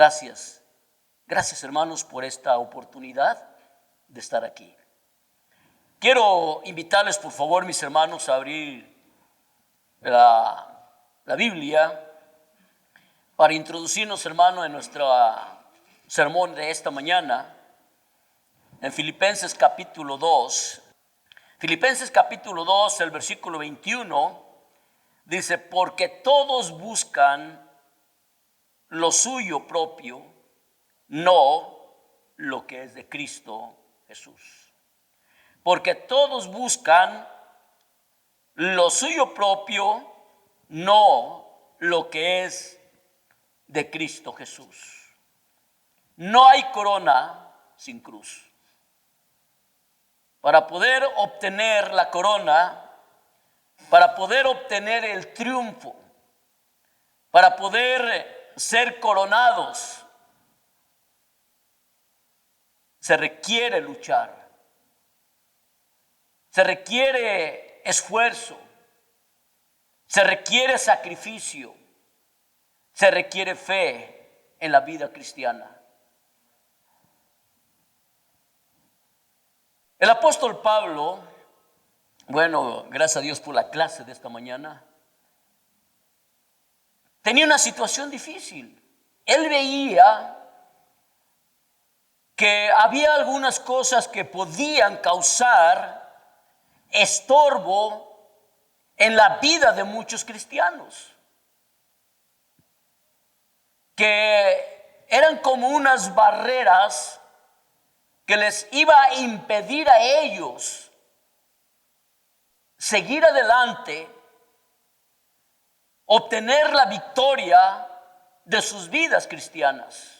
Gracias. Gracias, hermanos, por esta oportunidad de estar aquí. Quiero invitarles, por favor, mis hermanos, a abrir la Biblia para introducirnos, hermano, en nuestro sermón de esta mañana, en Filipenses capítulo 2. Filipenses capítulo 2, el versículo 21, dice: porque todos buscan lo suyo propio, no lo que es de Cristo Jesús. Porque todos buscan lo suyo propio, no lo que es de Cristo Jesús. No hay corona sin cruz. Para poder obtener la corona, para poder obtener el triunfo, para poder ser coronados, se requiere luchar, se requiere esfuerzo, se requiere sacrificio, se requiere fe en la vida cristiana. El apóstol Pablo, bueno, gracias a Dios por la clase de esta mañana, tenía una situación difícil. Él veía que había algunas cosas que podían causar estorbo en la vida de muchos cristianos, que eran como unas barreras que les iba a impedir a ellos seguir adelante, obtener la victoria de sus vidas cristianas.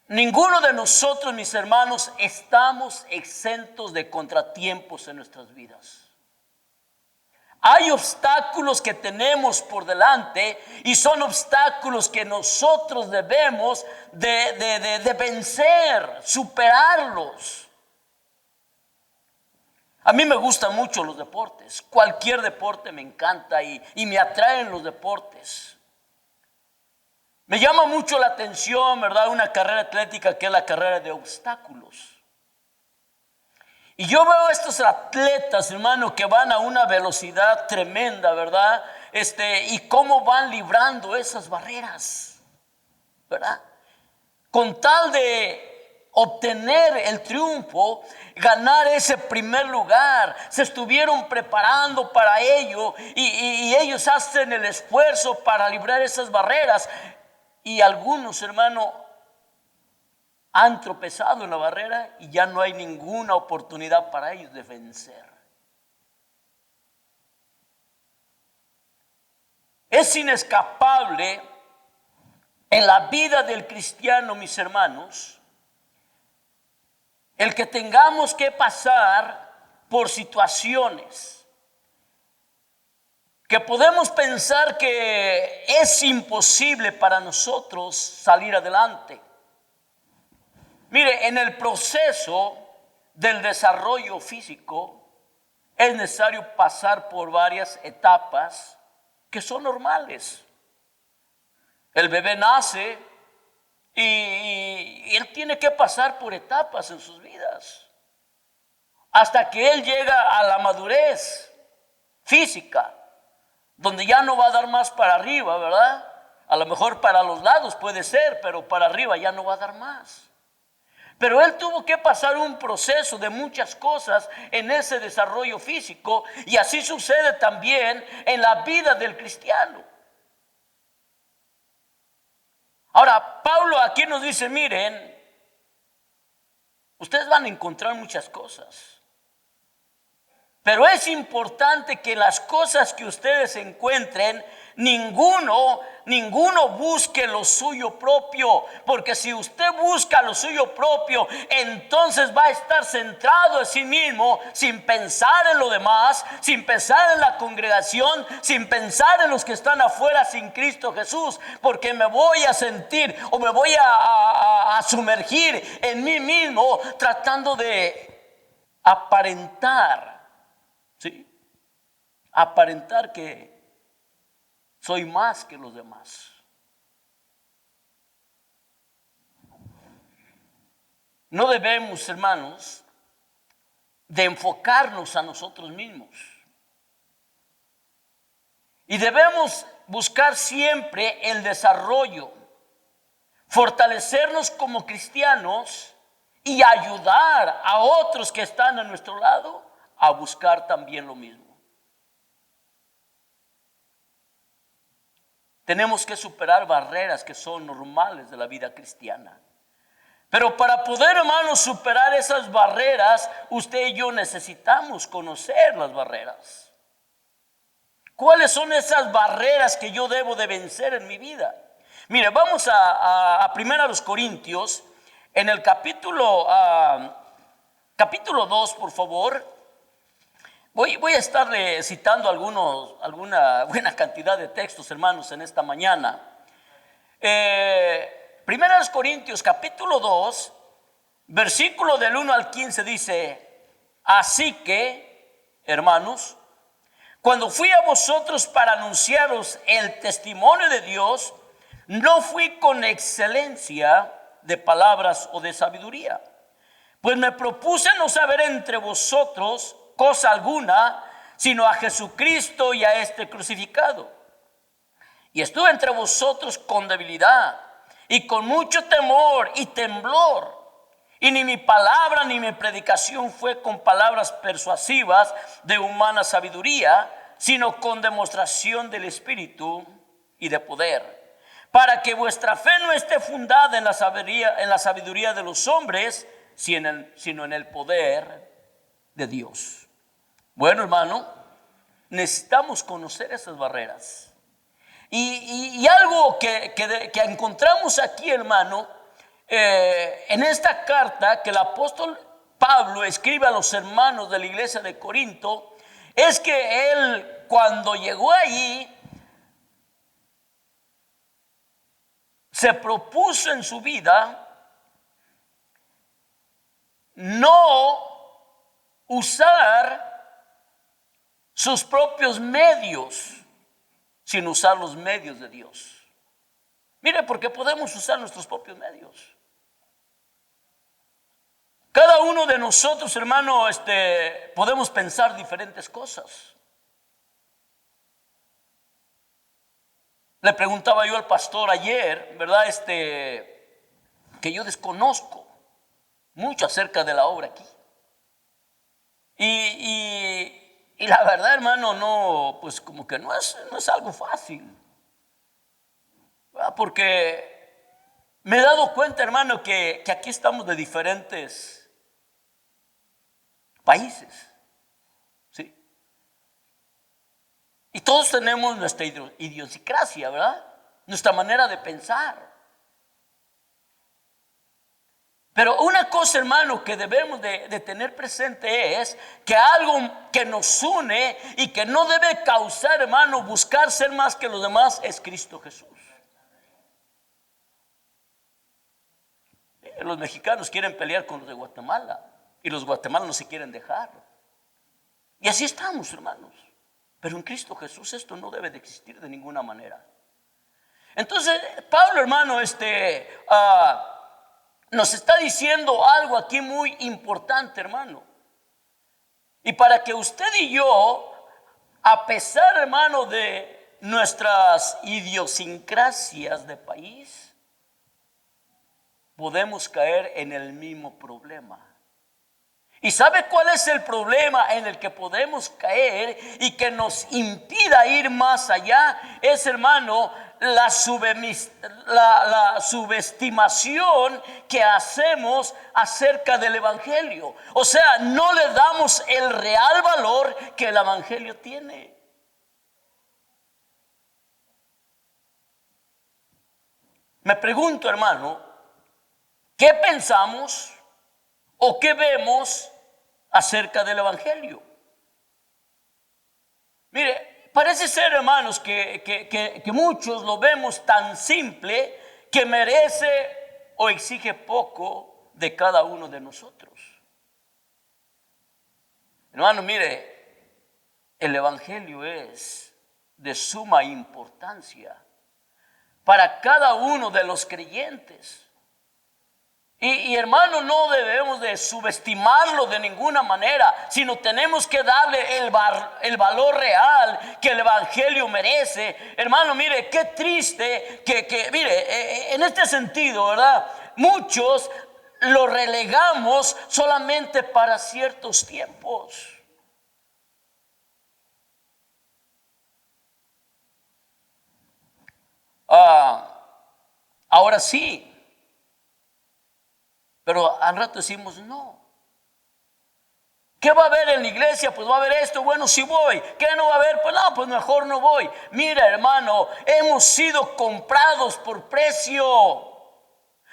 Ninguno de nosotros, mis hermanos, estamos exentos de contratiempos en nuestras vidas. Hay obstáculos que tenemos por delante y son obstáculos que nosotros debemos de vencer, superarlos. A mí me gustan mucho los deportes. Cualquier deporte me encanta y me atraen los deportes. Me llama mucho la atención, ¿verdad?, una carrera atlética que es la carrera de obstáculos. Y yo veo a estos atletas, hermano, que van a una velocidad tremenda, ¿verdad? Y cómo van librando esas barreras, ¿verdad? Con tal de obtener el triunfo, ganar ese primer lugar, se estuvieron preparando para ello y ellos hacen el esfuerzo para librar esas barreras. Y algunos, hermano, han tropezado en la barrera y ya no hay ninguna oportunidad para ellos de vencer. Es inescapable en la vida del cristiano, mis hermanos, el que tengamos que pasar por situaciones que podemos pensar que es imposible para nosotros salir adelante. Mire, en el proceso del desarrollo físico es necesario pasar por varias etapas que son normales. El bebé nace y él tiene que pasar por etapas en sus vidas hasta que él llega a la madurez física, donde ya no va a dar más para arriba, ¿verdad? A lo mejor para los lados puede ser, pero para arriba ya no va a dar más. Pero él tuvo que pasar un proceso de muchas cosas en ese desarrollo físico, y así sucede también en la vida del cristiano. Ahora, Pablo aquí nos dice, miren, ustedes van a encontrar muchas cosas, pero es importante que las cosas que ustedes encuentren, ninguno busque lo suyo propio, porque si usted busca lo suyo propio, entonces va a estar centrado en sí mismo, sin pensar en lo demás, sin pensar en la congregación, sin pensar en los que están afuera sin Cristo Jesús, porque me voy a sentir o me voy a sumergir en mí mismo tratando de aparentar, ¿sí? Aparentar que soy más que los demás. no debemos, hermanos, de enfocarnos a nosotros mismos. Y debemos buscar siempre el desarrollo, fortalecernos como cristianos y ayudar a otros que están a nuestro lado a buscar también lo mismo. Tenemos que superar barreras que son normales de la vida cristiana. Pero para poder, hermanos, superar esas barreras, usted y yo necesitamos conocer las barreras. ¿Cuáles son esas barreras que yo debo de vencer en mi vida? Mire, vamos a 1 Corintios, en el capítulo 2, por favor. Voy a estarle citando alguna buena cantidad de textos, hermanos, en esta mañana. 1 Corintios capítulo 2, versículo del 1 al 15 dice: así que, hermanos, cuando fui a vosotros para anunciaros el testimonio de Dios, no fui con excelencia de palabras o de sabiduría, pues me propuse no saber entre vosotros cosa alguna, sino a Jesucristo y a este crucificado. Y estuve entre vosotros con debilidad y con mucho temor y temblor. Y ni mi palabra ni mi predicación fue con palabras persuasivas de humana sabiduría, sino con demostración del Espíritu y de poder, para que vuestra fe no esté fundada en la sabiduría de los hombres, sino en el poder de Dios. Bueno, hermano, necesitamos conocer esas barreras. Y algo que encontramos aquí, hermano, en esta carta que el apóstol Pablo escribe a los hermanos de la iglesia de Corinto, es que él, cuando llegó allí, se propuso en su vida no usar sus propios medios, sin usar los medios de Dios. Mire, porque podemos usar nuestros propios medios. Cada uno de nosotros, hermano, podemos pensar diferentes cosas. Le preguntaba yo al pastor ayer, ¿verdad? Que yo desconozco mucho acerca de la obra aquí. Y la verdad, hermano, no, pues como que no es algo fácil. Porque me he dado cuenta, hermano, que aquí estamos de diferentes países, ¿sí? Y todos tenemos nuestra idiosincrasia, ¿verdad? Nuestra manera de pensar. Pero una cosa, hermano, que debemos de tener presente es que algo que nos une y que no debe causar, hermano, buscar ser más que los demás es Cristo Jesús. Los mexicanos quieren pelear con los de Guatemala y los guatemanos no se quieren dejar. Y así estamos, hermanos. Pero en Cristo Jesús esto no debe de existir de ninguna manera. Entonces, Pablo, hermano, nos está diciendo algo aquí muy importante, hermano. Y para que usted y yo, a pesar, hermano, de nuestras idiosincrasias de país, podemos caer en el mismo problema. ¿Y sabe cuál es el problema en el que podemos caer y que nos impida ir más allá? Es, hermano, la subestimación que hacemos acerca del evangelio. O sea, no le damos el real valor que el evangelio tiene. Me pregunto, hermano, ¿qué pensamos o qué vemos acerca del evangelio? Mire, parece ser, hermanos, que muchos lo vemos tan simple que merece o exige poco de cada uno de nosotros. Hermano, mire, el evangelio es de suma importancia para cada uno de los creyentes. Hermano, no debemos de subestimarlo de ninguna manera, sino tenemos que darle el valor real que el evangelio merece. Hermano, mire, qué triste mire, en este sentido, ¿verdad? Muchos lo relegamos solamente para ciertos tiempos. Ahora sí. Pero al rato decimos no. ¿Qué va a haber en la iglesia? Pues va a haber esto. Bueno, si voy. ¿Qué no va a haber? Pues no, pues mejor no voy. Mira, hermano, hemos sido comprados por precio.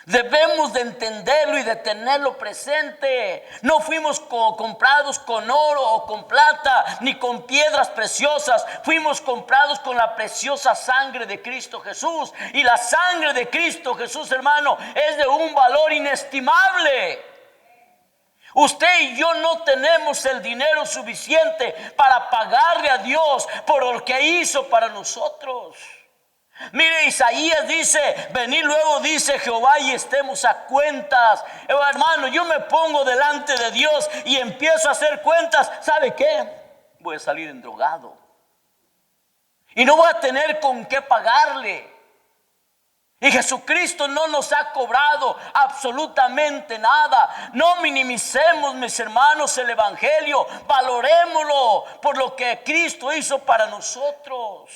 Debemos de entenderlo y de tenerlo presente. No fuimos comprados con oro o con plata, ni con piedras preciosas. Fuimos comprados con la preciosa sangre de Cristo Jesús. Y la sangre de Cristo Jesús, hermano, es de un valor inestimable. Usted y yo no tenemos el dinero suficiente para pagarle a Dios por lo que hizo para nosotros. Mire, Isaías dice, venid luego, dice Jehová, y estemos a cuentas. Hermano, yo me pongo delante de Dios y empiezo a hacer cuentas. ¿Sabe qué? Voy a salir endrogado y no voy a tener con qué pagarle. Y Jesucristo no nos ha cobrado absolutamente nada. No minimicemos, mis hermanos, el evangelio. Valorémoslo por lo que Cristo hizo para nosotros.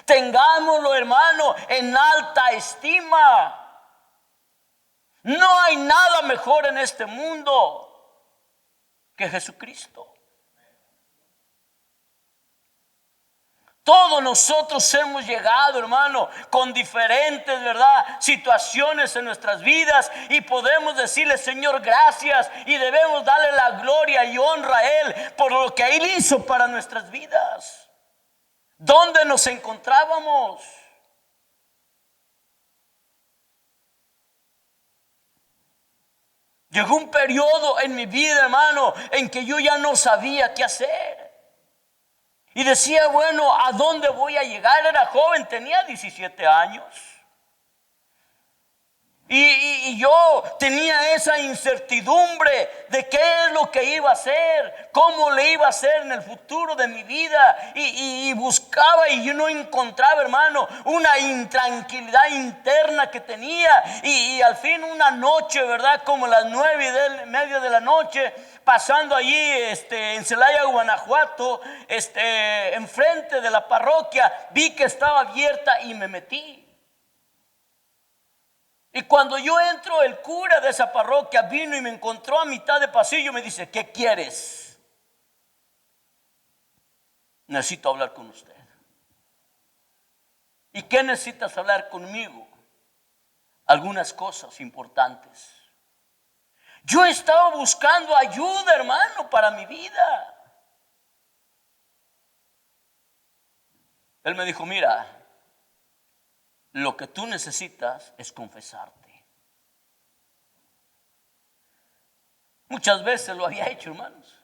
Tengámoslo, hermano, en alta estima. No hay nada mejor en este mundo que Jesucristo. Todos nosotros hemos llegado, hermano, con diferentes, ¿verdad?, situaciones en nuestras vidas, y podemos decirle, Señor, gracias, y debemos darle la gloria y honra a Él por lo que Él hizo para nuestras vidas. ¿Dónde nos encontrábamos? Llegó un periodo en mi vida, hermano, en que yo ya no sabía qué hacer. Y decía, bueno, ¿a dónde voy a llegar? Era joven, tenía 17 años. Y yo tenía esa incertidumbre de qué es lo que iba a hacer, cómo le iba a hacer en el futuro de mi vida. Y buscaba y yo no encontraba, hermano, una intranquilidad interna que tenía. Y al fin una noche, ¿verdad? Como las 9:30 de la noche, pasando allí en Celaya, Guanajuato, enfrente de la parroquia, vi que estaba abierta y me metí. Y cuando yo entro, el cura de esa parroquia vino y me encontró a mitad de pasillo y me dice, ¿qué quieres? Necesito hablar con usted. ¿Y qué necesitas hablar conmigo? Algunas cosas importantes. Yo estaba buscando ayuda, hermano, para mi vida. Él me dijo, mira, lo que tú necesitas es confesarte. Muchas veces lo había hecho, hermanos.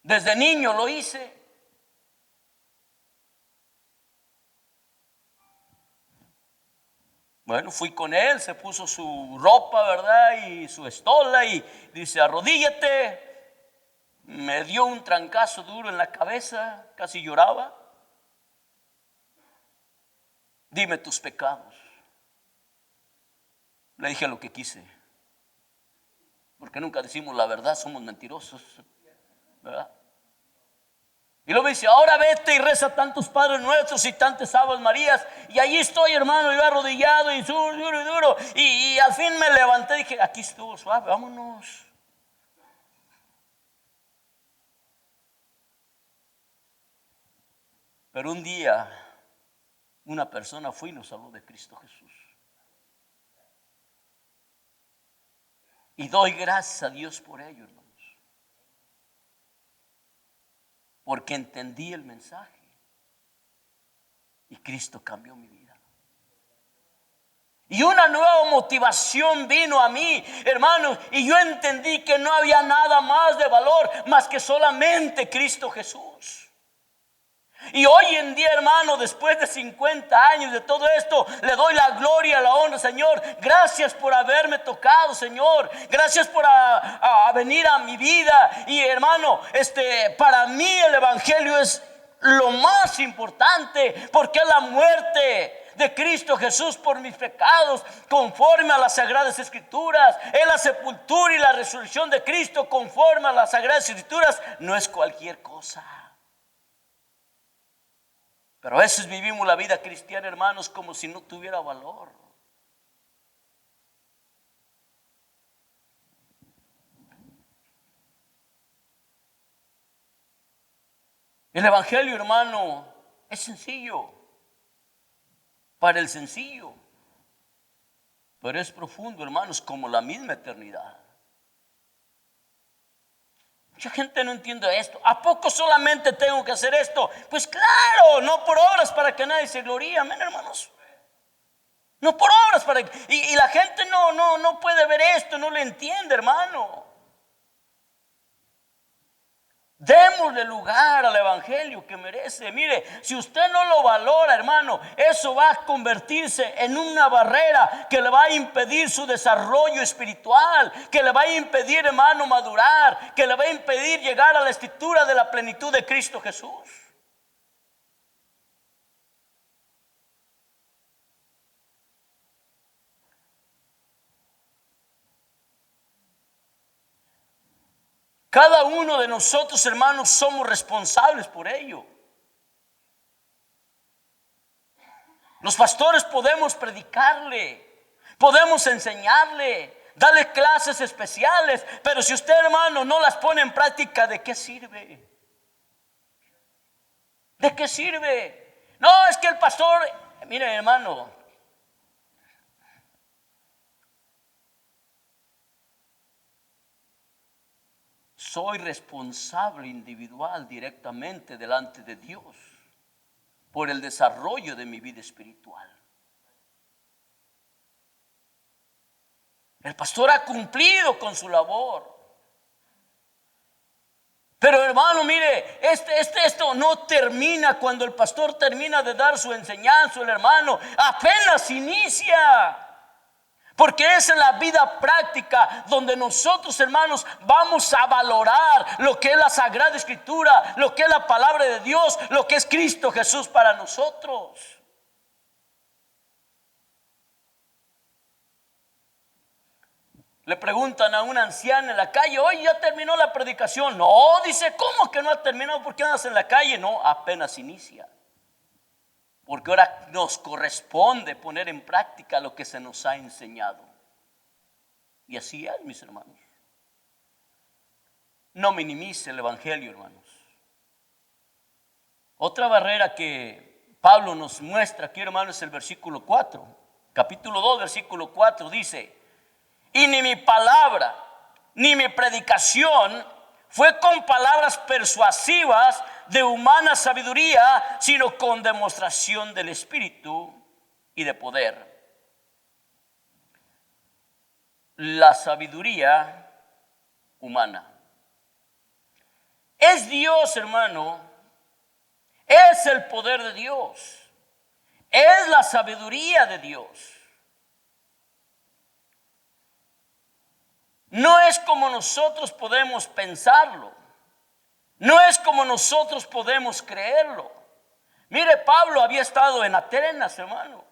Desde niño lo hice. Bueno, fui con él, se puso su ropa, ¿verdad? Y su estola y dice, arrodíllate. Me dio un trancazo duro en la cabeza, casi lloraba. Dime tus pecados. Le dije lo que quise. Porque nunca decimos la verdad, somos mentirosos, ¿verdad? Y luego me dice, ahora vete y reza tantos Padres Nuestros y tantas Aves Marías. Y allí estoy, hermano, yo arrodillado y duro. Y al fin me levanté y dije, aquí estuvo suave, vámonos. Pero un día una persona fue y nos habló de Cristo Jesús. Y doy gracias a Dios por ello, hermanos. Porque entendí el mensaje. Y Cristo cambió mi vida. Y una nueva motivación vino a mí, hermanos. Y yo entendí que no había nada más de valor más que solamente Cristo Jesús. Y hoy en día, hermano, después de 50 años de todo esto, le doy la gloria, la honra, Señor. Gracias por haberme tocado, Señor. Gracias por venir a mi vida. Y hermano, para mí el evangelio es lo más importante, porque es la muerte de Cristo Jesús por mis pecados, conforme a las Sagradas Escrituras. Es la sepultura y la resurrección de Cristo, conforme a las Sagradas Escrituras. No es cualquier cosa. Pero a veces vivimos la vida cristiana, hermanos, como si no tuviera valor. El evangelio, hermano, es sencillo para el sencillo, pero es profundo, hermanos, como la misma eternidad. Mucha gente no entiende esto. ¿A poco solamente tengo que hacer esto? Pues claro, no por obras para que nadie se gloríe, amén, hermanos. No por obras para que... Y la gente no puede ver esto, no le entiende, hermano. Démosle lugar al evangelio que merece. Mire, si usted no lo valora, hermano, eso va a convertirse en una barrera que le va a impedir su desarrollo espiritual, que le va a impedir, hermano, madurar, que le va a impedir llegar a la estatura de la plenitud de Cristo Jesús. Cada uno de nosotros, hermanos, somos responsables por ello. Los pastores podemos predicarle, podemos enseñarle, darle clases especiales, pero si usted, hermano, no las pone en práctica, ¿de qué sirve? ¿De qué sirve? No, es que el pastor, mire, hermano, soy responsable individual directamente delante de Dios por el desarrollo de mi vida espiritual. El pastor ha cumplido con su labor. Pero hermano, mire, esto no termina cuando el pastor termina de dar su enseñanza, el hermano apenas inicia. Porque es en la vida práctica donde nosotros, hermanos, vamos a valorar lo que es la Sagrada Escritura, lo que es la palabra de Dios, lo que es Cristo Jesús para nosotros. Le preguntan a una anciana en la calle: oye, ¿ya terminó la predicación? No, dice, ¿cómo que no ha terminado? ¿Por qué andas en la calle? No, apenas inicia. Porque ahora nos corresponde poner en práctica lo que se nos ha enseñado. Y así es, mis hermanos. No minimice el evangelio, hermanos. Otra barrera que Pablo nos muestra aquí, hermanos, es el versículo 4. Capítulo 2, versículo 4 dice: y ni mi palabra, ni mi predicación fue con palabras persuasivas de humana sabiduría, sino con demostración del Espíritu y de poder. La sabiduría humana. Es Dios, hermano. Es el poder de Dios. Es la sabiduría de Dios. No es como nosotros podemos pensarlo. No es como nosotros podemos creerlo. Mire, Pablo había estado en Atenas, hermano.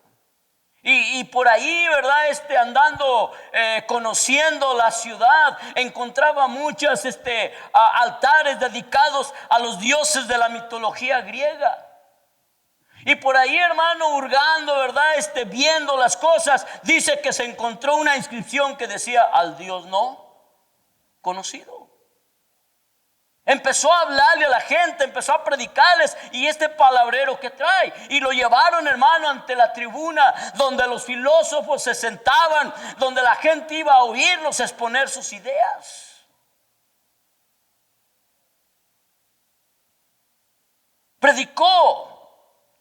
Y por ahí, ¿verdad? Andando, conociendo la ciudad, encontraba muchos altares dedicados a los dioses de la mitología griega. Y por ahí, hermano, hurgando, ¿verdad? Viendo las cosas, dice que se encontró una inscripción que decía: al Dios no conocido. Empezó a hablarle a la gente, empezó a predicarles, y palabrero que trae, y lo llevaron, hermano, ante la tribuna donde los filósofos se sentaban, donde la gente iba a oírlos exponer sus ideas. Predicó.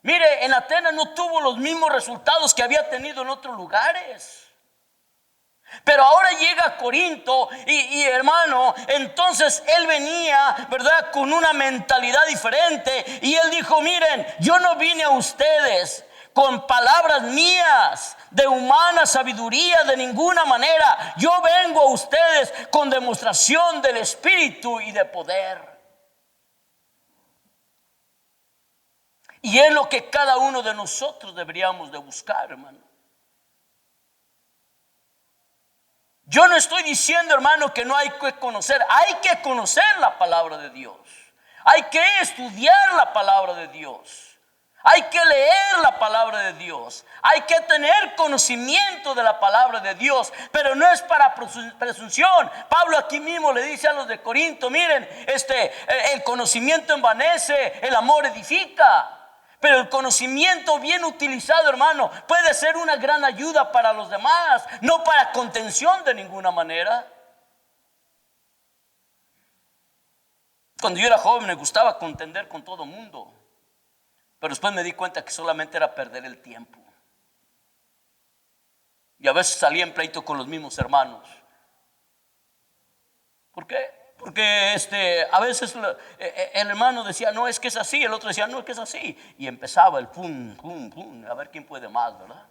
Mire, en Atenas no tuvo los mismos resultados que había tenido en otros lugares. Pero ahora llega a Corinto y hermano, entonces él venía, ¿verdad?, con una mentalidad diferente. Y él dijo, miren, yo no vine a ustedes con palabras mías de humana sabiduría de ninguna manera. Yo vengo a ustedes con demostración del Espíritu y de poder. Y es lo que cada uno de nosotros deberíamos de buscar, hermano. Yo no estoy diciendo, hermano, que no hay que conocer la palabra de Dios. Hay que estudiar la palabra de Dios. Hay que leer la palabra de Dios. Hay que tener conocimiento de la palabra de Dios. Pero no es para presunción. Pablo aquí mismo le dice a los de Corinto, miren, el conocimiento envanece, el amor edifica. Pero el conocimiento bien utilizado, hermano, puede ser una gran ayuda para los demás, no para contención de ninguna manera. Cuando yo era joven me gustaba contender con todo mundo, pero después me di cuenta que solamente era perder el tiempo. Y a veces salía en pleito con los mismos hermanos. ¿Por qué? Porque a veces el hermano decía, no, es que es así. El otro decía, no, es que es así. Y empezaba el pum, pum, pum, a ver quién puede más, ¿verdad?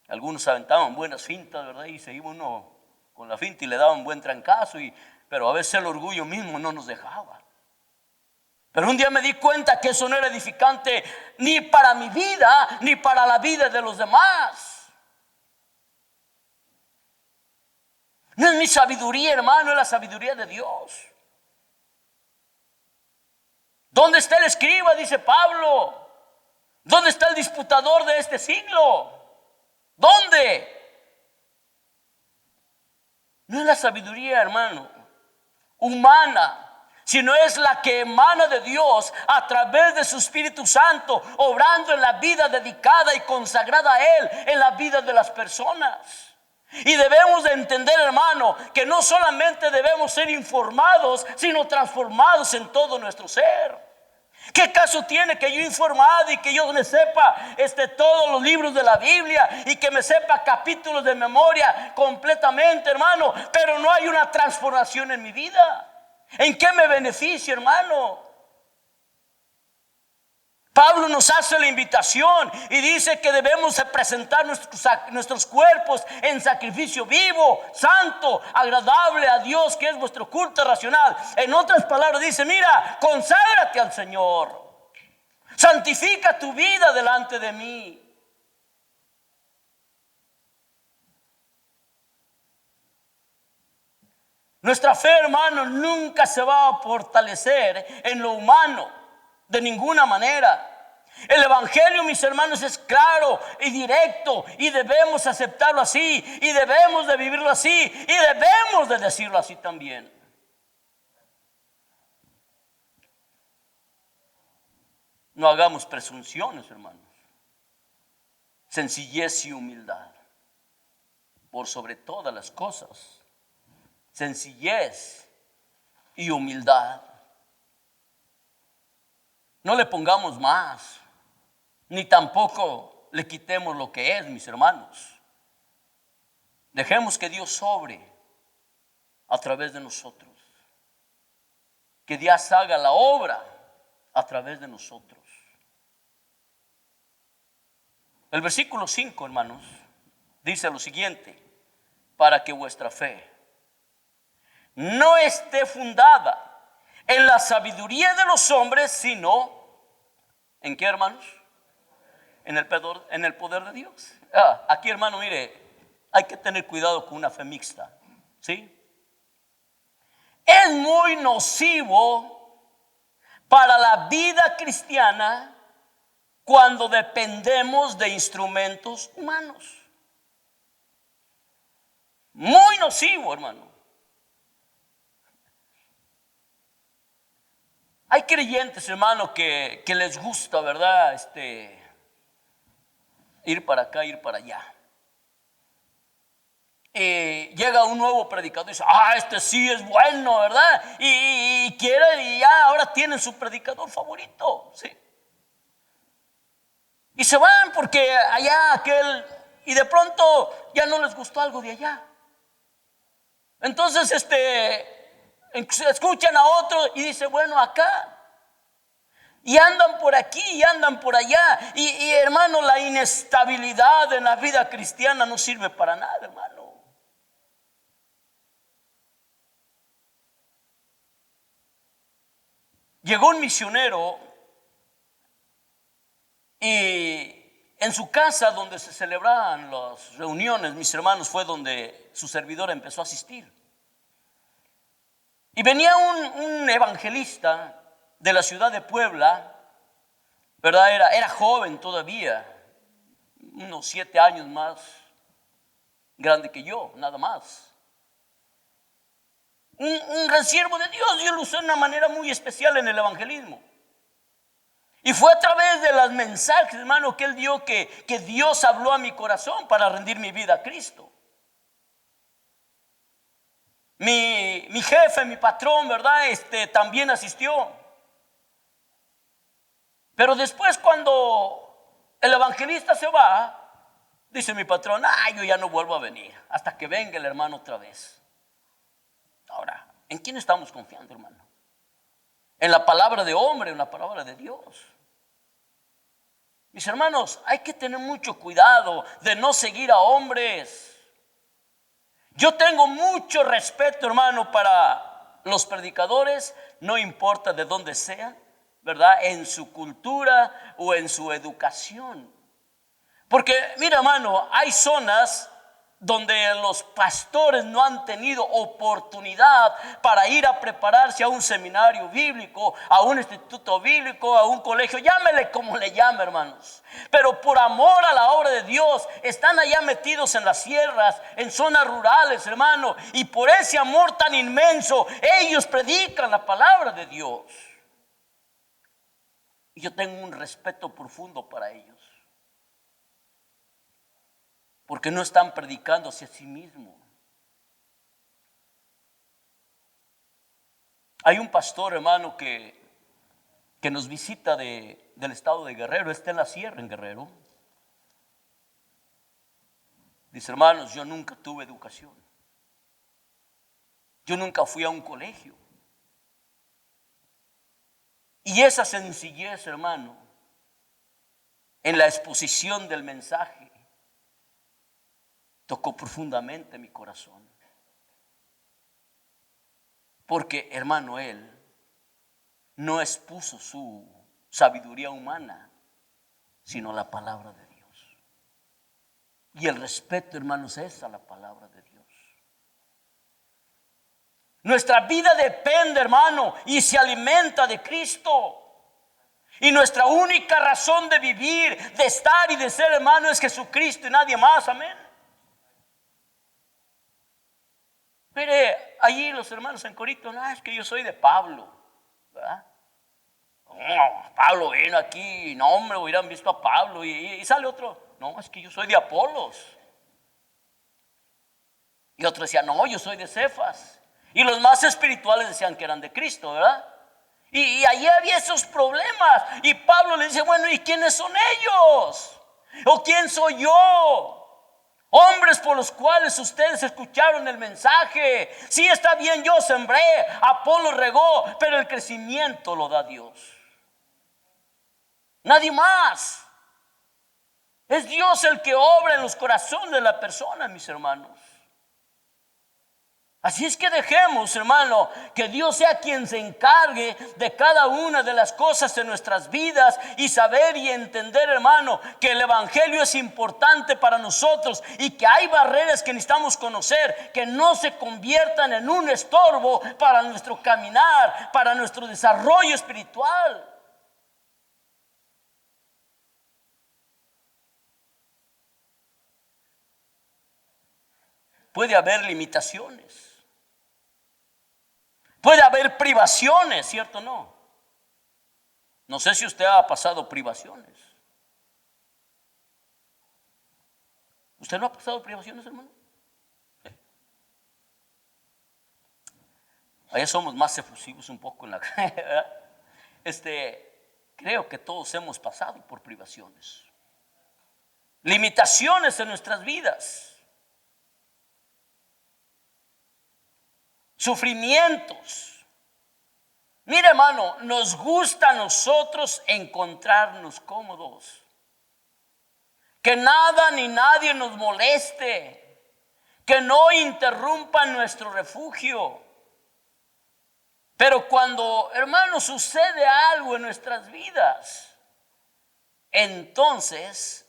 Algunos aventaban buenas fintas, ¿verdad? Y se iba uno con la finta y le daban buen trancazo. Pero a veces el orgullo mismo no nos dejaba. Pero un día me di cuenta que eso no era edificante ni para mi vida, ni para la vida de los demás. No es mi sabiduría, hermano, es la sabiduría de Dios. ¿Dónde está el escriba?, dice Pablo. ¿Dónde está el disputador de este siglo? ¿Dónde? No es la sabiduría, hermano, humana, sino es la que emana de Dios a través de su Espíritu Santo, obrando en la vida dedicada y consagrada a Él, en la vida de las personas. Y debemos de entender, hermano, que no solamente debemos ser informados, sino transformados en todo nuestro ser. ¿Qué caso tiene que yo informado y que yo me sepa todos los libros de la Biblia y que me sepa capítulos de memoria completamente, hermano, pero no hay una transformación en mi vida? ¿En qué me beneficia, hermano? Pablo nos hace la invitación y dice que debemos de presentar nuestros cuerpos en sacrificio vivo, santo, agradable a Dios, que es vuestro culto racional. En otras palabras dice, mira, conságrate al Señor, santifica tu vida delante de mí. Nuestra fe, hermano, nunca se va a fortalecer en lo humano, de ninguna manera. El evangelio, mis hermanos, es claro y directo y debemos aceptarlo así y debemos de vivirlo así y debemos de decirlo así también. No hagamos presunciones, hermanos. Sencillez y humildad por sobre todas las cosas. Sencillez y humildad. No le pongamos más, ni tampoco le quitemos lo que es, mis hermanos. Dejemos que Dios sobre a través de nosotros. Que Dios haga la obra a través de nosotros. El versículo 5, hermanos, dice lo siguiente: para que vuestra fe no esté fundada en la sabiduría de los hombres, sino ¿en qué, hermanos? En el poder de Dios. Aquí, hermano, mire, hay que tener cuidado con una fe mixta, ¿sí? Es muy nocivo para la vida cristiana cuando dependemos de instrumentos humanos. Muy nocivo, hermano. Hay creyentes, hermano, que les gusta, ¿verdad? Ir para acá, ir para allá. Llega un nuevo predicador y dice, este sí es bueno, ¿verdad? Y quiere, y ya ahora tienen su predicador favorito, ¿sí? Y se van porque allá aquel y de pronto ya no les gustó algo de allá. Entonces escuchan a otro y dicen, bueno, acá. Y andan por aquí y andan por allá. Y hermano, la inestabilidad en la vida cristiana no sirve para nada, hermano. Llegó un misionero y en su casa donde se celebraban las reuniones, mis hermanos, fue donde su servidor empezó a asistir. Y venía un evangelista de la ciudad de Puebla, ¿verdad? Era joven todavía, unos 7 años más grande que yo, nada más. Un gran siervo de Dios. Dios lo usó de una manera muy especial en el evangelismo. Y fue a través de los mensajes, hermano, que él dio que Dios habló a mi corazón para rendir mi vida a Cristo. Mi jefe, mi patrón, ¿verdad? También asistió. Pero después, cuando el evangelista se va, dice mi patrón, yo ya no vuelvo a venir hasta que venga el hermano otra vez. Ahora, ¿en quién estamos confiando, hermano? ¿En la palabra de hombre o en la palabra de Dios? Mis hermanos, hay que tener mucho cuidado de no seguir a hombres. Yo tengo mucho respeto, hermano, para los predicadores, no importa de dónde sean, ¿verdad? En su cultura o en su educación. Porque, mira, hermano, hay zonas donde los pastores no han tenido oportunidad para ir a prepararse a un seminario bíblico, a un instituto bíblico, a un colegio, llámele como le llame, hermanos. Pero por amor a la obra de Dios, están allá metidos en las sierras, en zonas rurales, hermano. Y por ese amor tan inmenso, ellos predican la palabra de Dios. Y yo tengo un respeto profundo para ellos. Porque no están predicándose a sí mismos. Hay un pastor, hermano, que nos visita del estado de Guerrero. Está en la sierra en Guerrero. Dice, hermanos, yo nunca tuve educación. Yo nunca fui a un colegio. Y esa sencillez, hermano, en la exposición del mensaje, tocó profundamente mi corazón. Porque, hermano, él no expuso su sabiduría humana, sino la palabra de Dios. Y el respeto, hermanos, es a la palabra de Dios. Nuestra vida depende, hermano, y se alimenta de Cristo. Y nuestra única razón de vivir, de estar y de ser, hermano, es Jesucristo y nadie más, amén. Mire, allí los hermanos en corito, no, es que yo soy de Pablo, ¿verdad? No, Pablo vino aquí, no hombre, hubieran visto a Pablo y sale otro, no, es que yo soy de Apolos. Y otro decía, no, yo soy de Cefas. Y los más espirituales decían que eran de Cristo, ¿verdad? Y allí había esos problemas. Y Pablo le dice, bueno, ¿y quiénes son ellos? ¿O quién soy yo? Hombres por los cuales ustedes escucharon el mensaje. Sí, está bien, yo sembré, Apolo regó, pero el crecimiento lo da Dios. Nadie más. Es Dios el que obra en los corazones de la persona, mis hermanos. Así es que dejemos, hermano, que Dios sea quien se encargue de cada una de las cosas de nuestras vidas y saber y entender, hermano, que el evangelio es importante para nosotros y que hay barreras que necesitamos conocer, que no se conviertan en un estorbo para nuestro caminar, para nuestro desarrollo espiritual. Puede haber limitaciones. Puede haber privaciones, ¿cierto o no? No sé si usted ha pasado privaciones. ¿Usted no ha pasado privaciones, hermano? Sí. Allá somos más efusivos un poco en la ¿verdad? Creo que todos hemos pasado por privaciones. limitaciones en nuestras vidas, sufrimientos. Mire, hermano, nos gusta a nosotros encontrarnos cómodos, que nada ni nadie nos moleste, que no interrumpa nuestro refugio. Pero cuando, hermano, sucede algo en nuestras vidas, entonces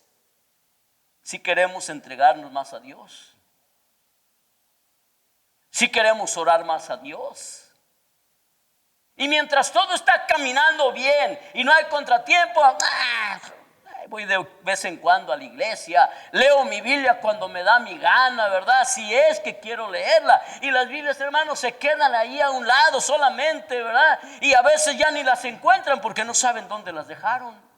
si queremos entregarnos más a Dios, si queremos orar más a Dios. Y mientras todo está caminando bien y no hay contratiempo, voy de vez en cuando a la iglesia, leo mi Biblia cuando me da mi gana, ¿verdad? Si es que quiero leerla. Y las Biblias, hermanos, se quedan ahí a un lado solamente, ¿verdad? Y a veces ya ni las encuentran porque no saben dónde las dejaron.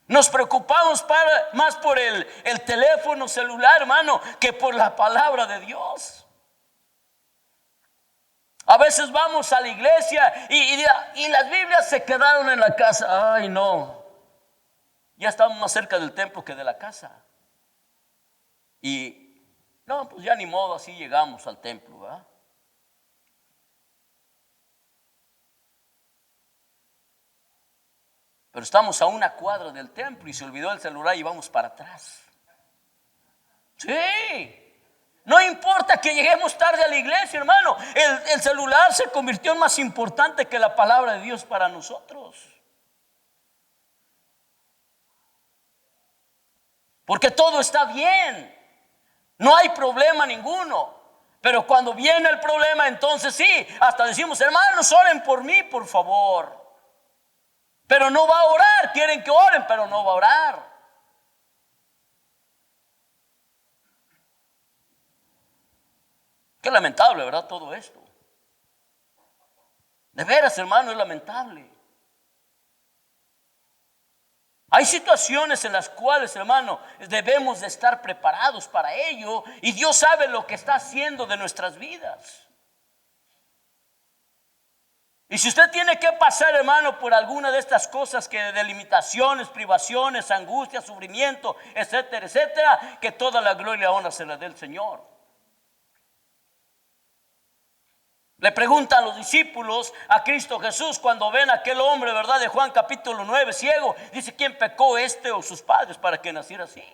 Nos preocupamos más por el teléfono celular, hermano, que por la palabra de Dios. A veces vamos a la iglesia y las Biblias se quedaron en la casa. Ay, no. Ya estamos más cerca del templo que de la casa. Y no, pues ya ni modo, así llegamos al templo, ¿verdad? Pero estamos a una cuadra del templo y se olvidó el celular y vamos para atrás. Sí. No importa que lleguemos tarde a la iglesia, hermano. El celular se convirtió en más importante que la palabra de Dios para nosotros. Porque todo está bien. No hay problema ninguno. Pero cuando viene el problema, entonces sí, hasta decimos, hermanos, oren por mí, por favor. Pero no va a orar. Quieren que oren, pero no va a orar. Qué lamentable, ¿verdad? Todo esto. De veras, hermano, es lamentable. Hay situaciones en las cuales, hermano, debemos de estar preparados para ello. Y Dios sabe lo que está haciendo de nuestras vidas. Y si usted tiene que pasar, hermano, por alguna de estas cosas que de limitaciones, privaciones, angustia, sufrimiento, etcétera, etcétera, que toda la gloria y la honra se la dé el Señor. Le preguntan los discípulos a Cristo Jesús cuando ven a aquel hombre, ¿verdad? De Juan capítulo 9, ciego. Dice, ¿quién pecó, este o sus padres para que naciera así?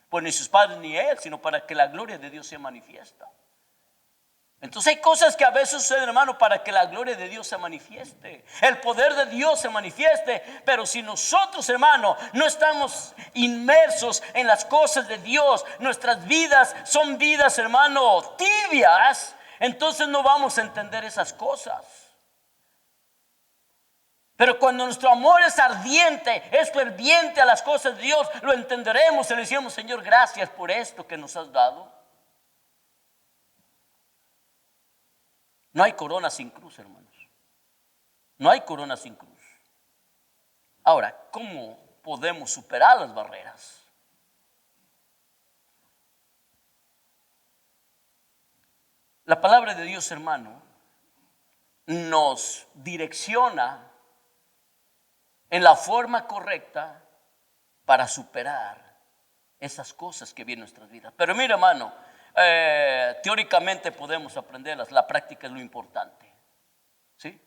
Pues ni sus padres ni él, sino para que la gloria de Dios se manifiesta. Entonces hay cosas que a veces suceden, hermano, para que la gloria de Dios se manifieste, el poder de Dios se manifieste. Pero si nosotros, hermano, no estamos inmersos en las cosas de Dios, nuestras vidas son vidas, hermano, tibias, entonces no vamos a entender esas cosas. Pero cuando nuestro amor es ardiente, es ferviente a las cosas de Dios, lo entenderemos y le decimos, Señor, gracias por esto que nos has dado. No hay corona sin cruz, hermanos. No hay corona sin cruz. Ahora, ¿cómo podemos superar las barreras? La palabra de Dios, hermano, nos direcciona en la forma correcta para superar esas cosas que vienen en nuestras vidas. Pero mira, hermano, teóricamente podemos aprenderlas, la práctica es lo importante. ¿Sí?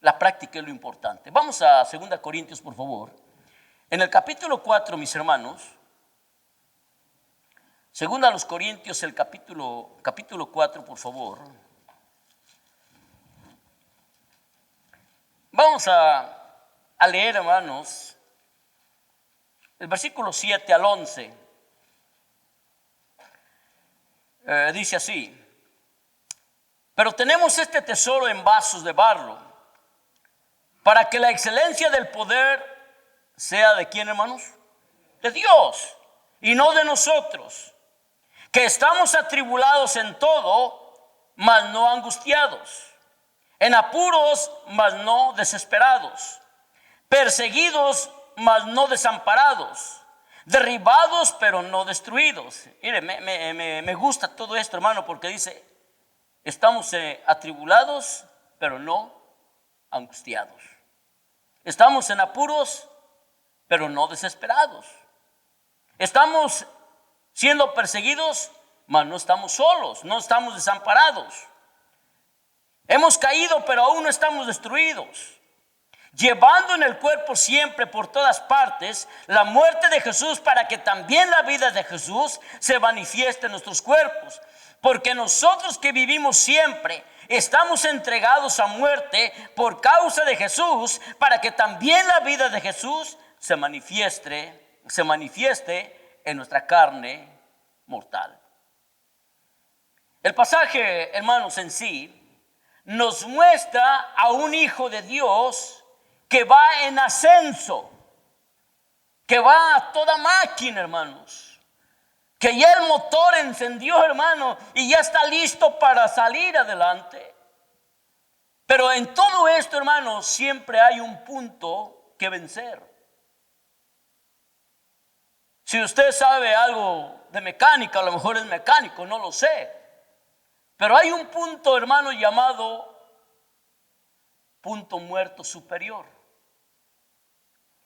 La práctica es lo importante. Vamos a 2 Corintios, por favor. En el capítulo 4, mis hermanos, 2 Corintios, el capítulo 4, por favor. Vamos a leer, hermanos, el versículo 7 al 11. Dice así: pero tenemos este tesoro en vasos de barro, para que la excelencia del poder sea de ¿quién, hermanos? De Dios, y no de nosotros, que estamos atribulados en todo, mas no angustiados, en apuros, mas no desesperados, perseguidos, mas no desamparados, derribados, pero no destruidos. Mire, me gusta todo esto, hermano, porque dice, estamos atribulados, pero no angustiados. Estamos en apuros, pero no desesperados. Estamos siendo perseguidos, mas no estamos solos, no estamos desamparados. Hemos caído, pero aún no estamos destruidos. Llevando en el cuerpo siempre por todas partes la muerte de Jesús, para que también la vida de Jesús se manifieste en nuestros cuerpos. Porque nosotros que vivimos siempre estamos entregados a muerte por causa de Jesús, para que también la vida de Jesús se manifieste en nuestra carne mortal. El pasaje, hermanos, en sí nos muestra a un hijo de Dios que va en ascenso, que va a toda máquina, hermanos, que ya el motor encendió, hermano, y ya está listo para salir adelante. Pero en todo esto, hermanos, siempre hay un punto que vencer. Si usted sabe algo de mecánica, a lo mejor es mecánico, no lo sé. Pero hay un punto, hermano, llamado punto muerto superior.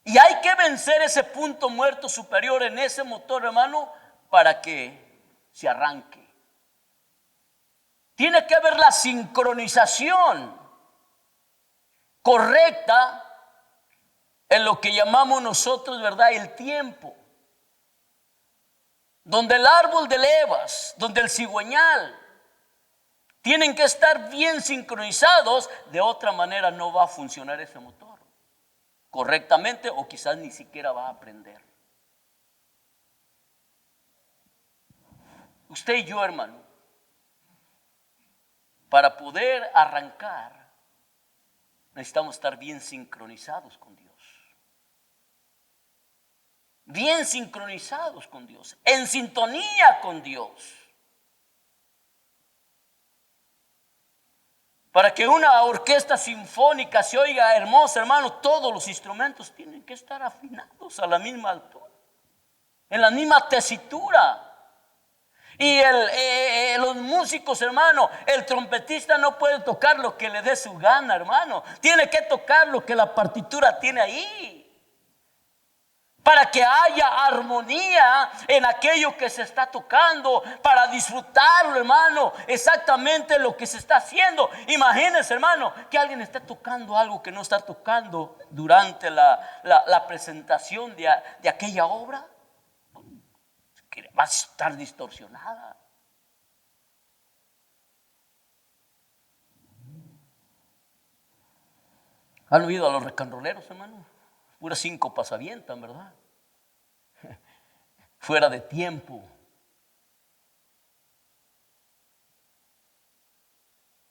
Y hay que vencer ese punto muerto superior en ese motor, hermano, para que se arranque. Tiene que haber la sincronización correcta en lo que llamamos nosotros, ¿verdad?, el tiempo. Donde el árbol de levas, donde el cigüeñal, tienen que estar bien sincronizados. De otra manera no va a funcionar ese motor correctamente, o quizás ni siquiera va a aprender. Usted y yo, hermano, para poder arrancar, necesitamos estar bien sincronizados con Dios. Bien sincronizados con Dios, en sintonía con Dios. Para que una orquesta sinfónica se oiga hermosa, hermano, todos los instrumentos tienen que estar afinados a la misma altura, en la misma tesitura. Y los músicos, hermano, el trompetista no puede tocar lo que le dé su gana, hermano. Tiene que tocar lo que la partitura tiene ahí, para que haya armonía en aquello que se está tocando, para disfrutarlo, hermano, exactamente lo que se está haciendo. Imagínense, hermano, que alguien esté tocando algo que no está tocando durante la presentación de aquella obra. Que va a estar distorsionada. ¿Han oído a los rocanroleros, hermano? Puras síncopas avientan, ¿verdad? Fuera de tiempo.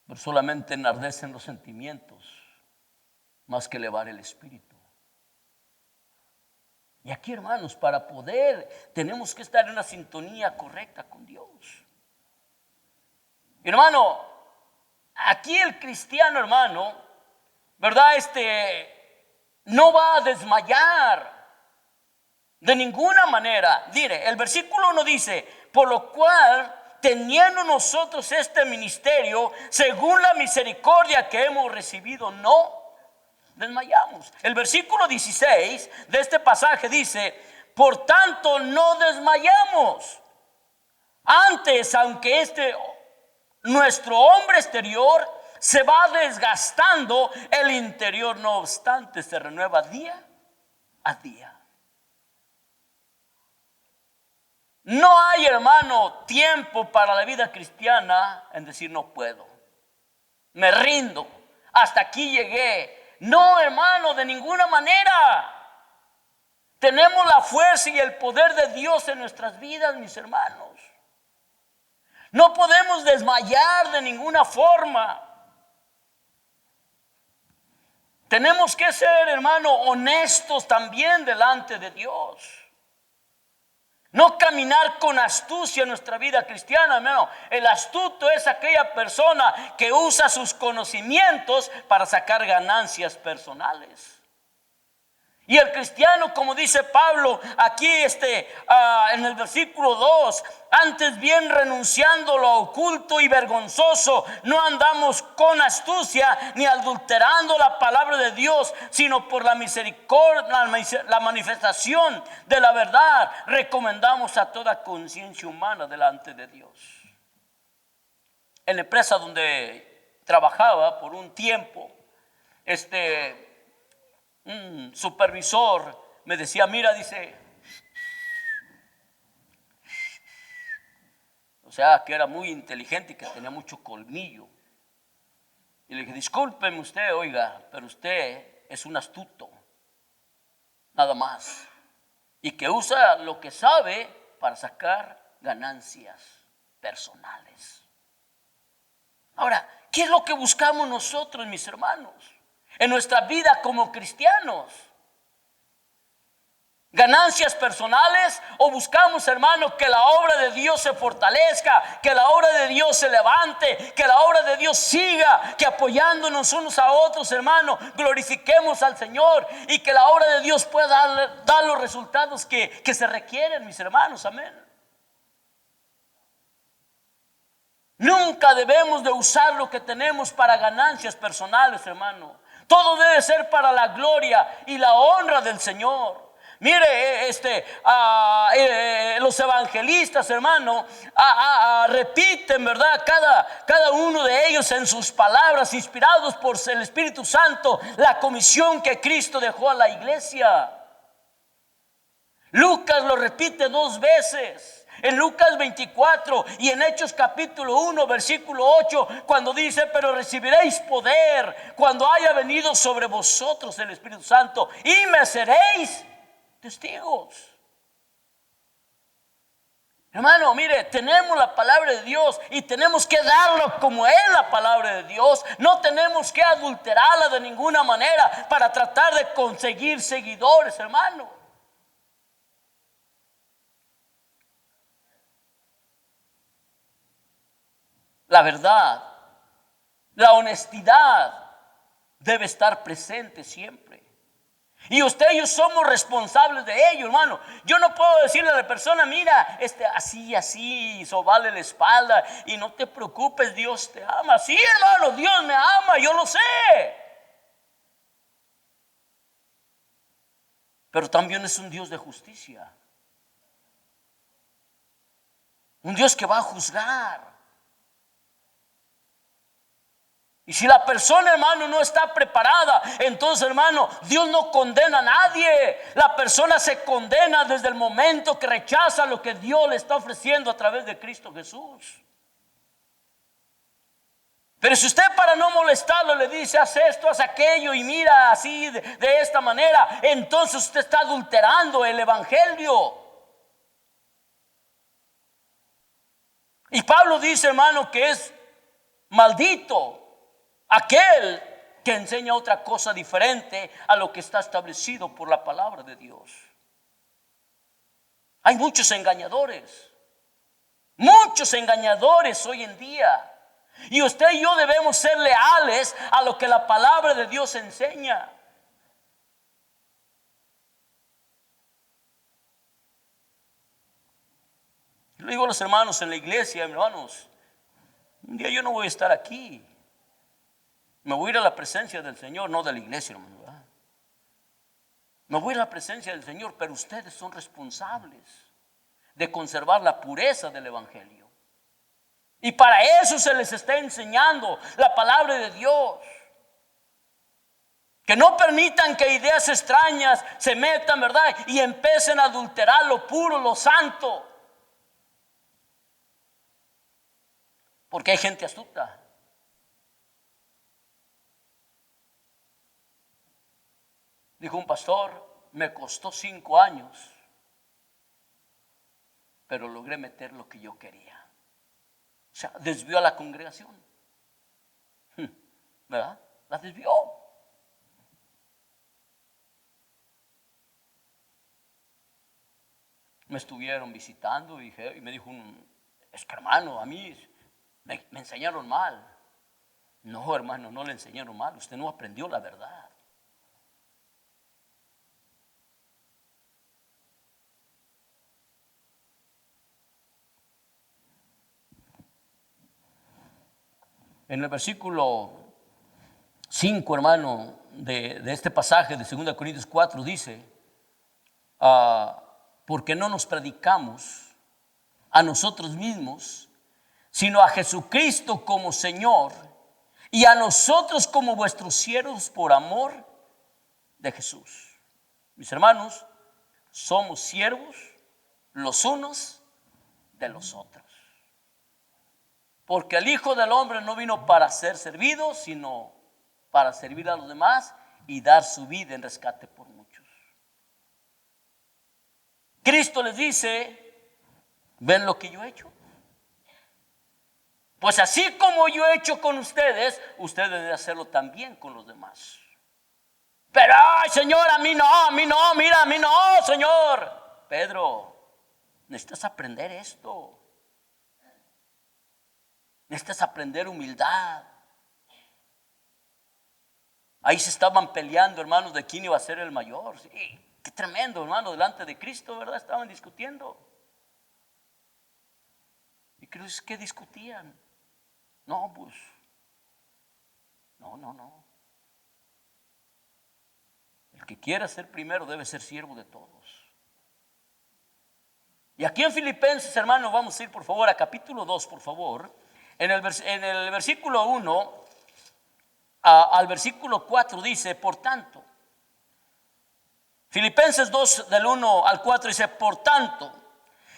Pero solamente enardecen los sentimientos más que elevar el espíritu. Y aquí, hermanos, para poder, tenemos que estar en una sintonía correcta con Dios. Hermano, aquí el cristiano, hermano, ¿verdad? No va a desmayar de ninguna manera. Mire, el versículo 1 dice: por lo cual, teniendo nosotros este ministerio, según la misericordia que hemos recibido, no desmayamos. El versículo 16 de este pasaje dice: por tanto no desmayamos. Antes, aunque nuestro hombre exterior se va desgastando, el interior no obstante se renueva día a día. No hay, hermano, tiempo para la vida cristiana en decir no puedo, me rindo, hasta aquí llegué. No, hermano, de ninguna manera. Tenemos la fuerza y el poder de Dios en nuestras vidas, mis hermanos. No podemos desmayar de ninguna forma. Tenemos que ser, hermano, honestos también delante de Dios. No caminar con astucia en nuestra vida cristiana, hermano. El astuto es aquella persona que usa sus conocimientos para sacar ganancias personales. Y el cristiano, como dice Pablo aquí en el versículo 2, antes bien renunciando lo oculto y vergonzoso, no andamos con astucia ni adulterando la palabra de Dios, sino por la misericordia, la manifestación de la verdad, recomendamos a toda conciencia humana delante de Dios. En la empresa donde trabajaba por un tiempo, un supervisor me decía, mira, dice, o sea, que era muy inteligente y que tenía mucho colmillo. Y le dije, discúlpeme usted, oiga, pero usted es un astuto, nada más. Y que usa lo que sabe para sacar ganancias personales. Ahora, ¿qué es lo que buscamos nosotros, mis hermanos, en nuestra vida como cristianos? ¿Ganancias personales o buscamos, hermano, que la obra de Dios se fortalezca, que la obra de Dios se levante, que la obra de Dios siga, que apoyándonos unos a otros, hermano, glorifiquemos al Señor y que la obra de Dios pueda dar los resultados que se requieren, mis hermanos? Amén. Nunca debemos de usar lo que tenemos para ganancias personales, hermano. Todo debe ser para la gloria y la honra del Señor. Mire, los evangelistas, hermano, repiten, ¿verdad? Cada uno de ellos en sus palabras, inspirados por el Espíritu Santo, la comisión que Cristo dejó a la iglesia. Lucas lo repite 2 veces. En Lucas 24 y en Hechos capítulo 1 versículo 8, cuando dice, pero recibiréis poder cuando haya venido sobre vosotros el Espíritu Santo y me seréis testigos. Hermano, mire, tenemos la palabra de Dios y tenemos que darlo como es la palabra de Dios. No tenemos que adulterarla de ninguna manera para tratar de conseguir seguidores, hermano. La verdad, la honestidad debe estar presente siempre. Y usted y yo somos responsables de ello, hermano. Yo no puedo decirle a la persona, mira, así, sobale la espalda y no te preocupes, Dios te ama. Sí, hermano, Dios me ama, yo lo sé. Pero también es un Dios de justicia. Un Dios que va a juzgar. Y si la persona, hermano, no está preparada, entonces, hermano, Dios no condena a nadie. La persona se condena desde el momento que rechaza lo que Dios le está ofreciendo a través de Cristo Jesús. Pero si usted, para no molestarlo, le dice, haz esto, haz aquello y mira así de esta manera, entonces usted está adulterando el evangelio. Y Pablo dice, hermano, que es maldito aquel que enseña otra cosa diferente a lo que está establecido por la palabra de Dios. Hay muchos engañadores hoy en día. Y usted y yo debemos ser leales a lo que la palabra de Dios enseña. Yo le digo a los hermanos en la iglesia, hermanos, un día yo no voy a estar aquí. Me voy a ir a la presencia del Señor, no de la iglesia, hermano, ¿verdad? Me voy a ir a la presencia del Señor, pero ustedes son responsables de conservar la pureza del evangelio. Y para eso se les está enseñando la palabra de Dios. Que no permitan que ideas extrañas se metan, ¿verdad? Y empiecen a adulterar lo puro, lo santo. Porque hay gente astuta. Dijo un pastor, me costó 5 años, pero logré meter lo que yo quería. O sea, desvió a la congregación, ¿verdad? La desvió. Me estuvieron visitando y me dijo es que, hermano, a mí me enseñaron mal. No, hermano, no le enseñaron mal, usted no aprendió la verdad. En el versículo 5, hermano, de este pasaje de 2 Corintios 4 dice, porque no nos predicamos a nosotros mismos, sino a Jesucristo como Señor, y a nosotros como vuestros siervos por amor de Jesús. Mis hermanos, somos siervos los unos de los otros. Porque el Hijo del Hombre no vino para ser servido, sino para servir a los demás y dar su vida en rescate por muchos. Cristo les dice, ¿ven lo que yo he hecho? Pues así como yo he hecho con ustedes, ustedes deben hacerlo también con los demás. Pero, ay, Señor, a mí no, mira, a mí no, Señor. Pedro, necesitas aprender esto. Necesitas aprender humildad. Ahí se estaban peleando, hermanos, de quién iba a ser el mayor. Sí, qué tremendo, hermano, delante de Cristo, ¿verdad? Estaban discutiendo. ¿Y qué discutían? No, pues, no. El que quiera ser primero debe ser siervo de todos. Y aquí en Filipenses, hermano, vamos a ir por favor a capítulo 2, por favor. En el versículo 1 al versículo 4 dice, por tanto, Filipenses 2 del 1 al 4 dice, por tanto,